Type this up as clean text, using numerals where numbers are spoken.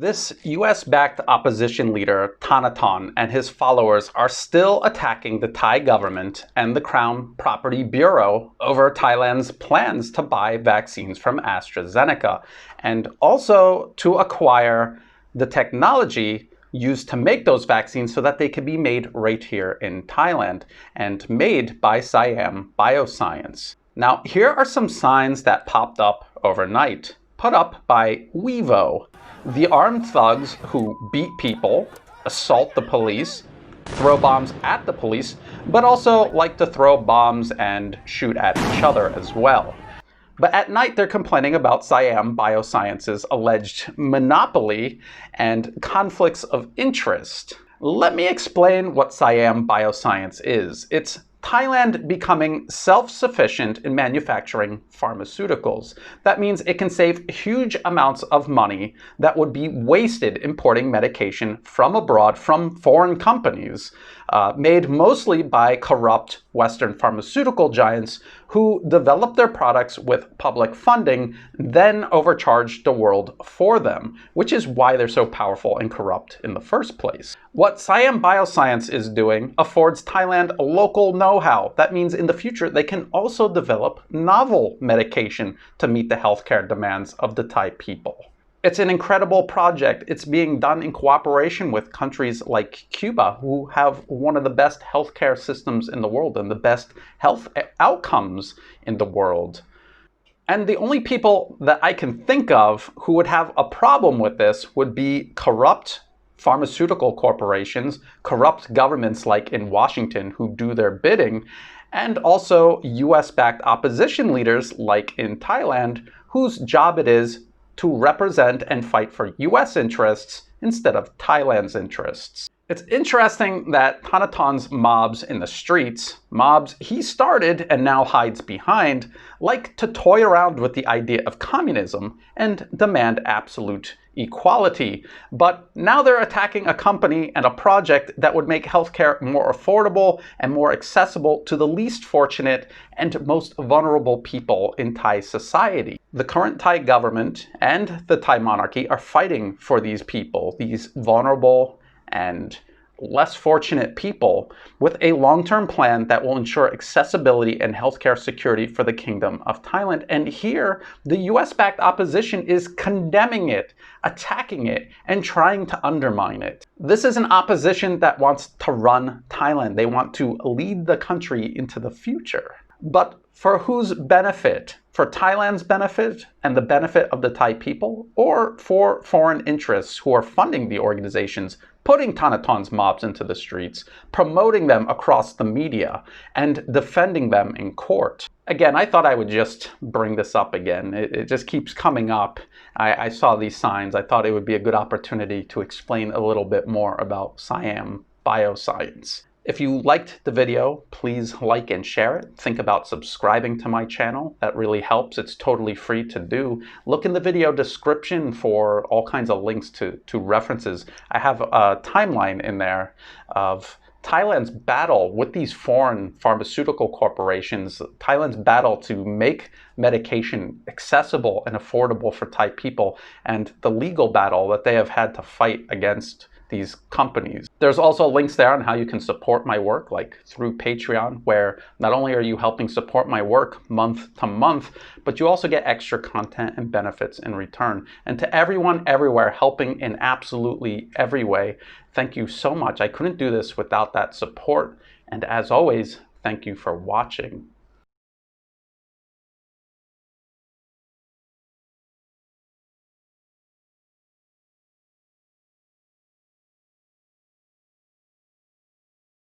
This US-backed opposition leader, Thanathorn, and his followers are still attacking the Thai government and the Crown Property Bureau over Thailand's plans to buy vaccines from AstraZeneca and also to acquire the technology used to make those vaccines so that they can be made right here in Thailand and made by Siam Bioscience. Now, here are some signs that popped up overnight, put up by Weibo. The armed thugs who beat people, assault the police, throw bombs at the police, but also like to throw bombs and shoot at each other as well. But at night, they're complaining about Siam Bioscience's alleged monopoly and conflicts of interest. Let me explain what Siam Bioscience is. It's Thailand becoming self-sufficient in manufacturing pharmaceuticals. That means it can save huge amounts of money that would be wasted importing medication from abroad, from foreign companies, made mostly by corrupt Western pharmaceutical giants who develop their products with public funding, then overcharge the world for them, which is why they're so powerful and corrupt in the first place. What Siam Bioscience is doing affords Thailand a local know-how. That means in the future they can also develop novel medication to meet the healthcare demands of the Thai people. It's an incredible project. It's being done in cooperation with countries like Cuba, who have one of the best healthcare systems in the world and the best health outcomes in the world. And the only people that I can think of who would have a problem with this would be corrupt pharmaceutical corporations, corrupt governments like in Washington who do their bidding, and also US-backed opposition leaders like in Thailand, whose job it is to represent and fight for US interests instead of Thailand's interests. It's interesting that Thanathorn's mobs in the streets, mobs he started and now hides behind, like to toy around with the idea of communism and demand absolute equality. But now they're attacking a company and a project that would make healthcare more affordable and more accessible to the least fortunate and most vulnerable people in Thai society. The current Thai government and the Thai monarchy are fighting for these people, these vulnerable and less fortunate people, with a long-term plan that will ensure accessibility and healthcare security for the Kingdom of Thailand. And here, the US-backed opposition is condemning it, attacking it, and trying to undermine it. This is an opposition that wants to run Thailand. They want to lead the country into the future. But for whose benefit? For Thailand's benefit and the benefit of the Thai people, or for foreign interests who are funding the organizations, putting Thanathorn's mobs into the streets, promoting them across the media, and defending them in court? Again, I thought I would just bring this up again. It just keeps coming up. I saw these signs. I thought it would be a good opportunity to explain a little bit more about Siam Bioscience. If you liked the video, please like and share it. Think about subscribing to my channel. That really helps. It's totally free to do. Look in the video description for all kinds of links to references. I have a timeline in there of Thailand's battle with these foreign pharmaceutical corporations, Thailand's battle to make medication accessible and affordable for Thai people, and the legal battle that they have had to fight against these companies. There's also links there on how you can support my work, like through Patreon, where not only are you helping support my work month to month, but you also get extra content and benefits in return. And to everyone everywhere helping in absolutely every way, thank you so much. I couldn't do this without that support. And as always, thank you for watching.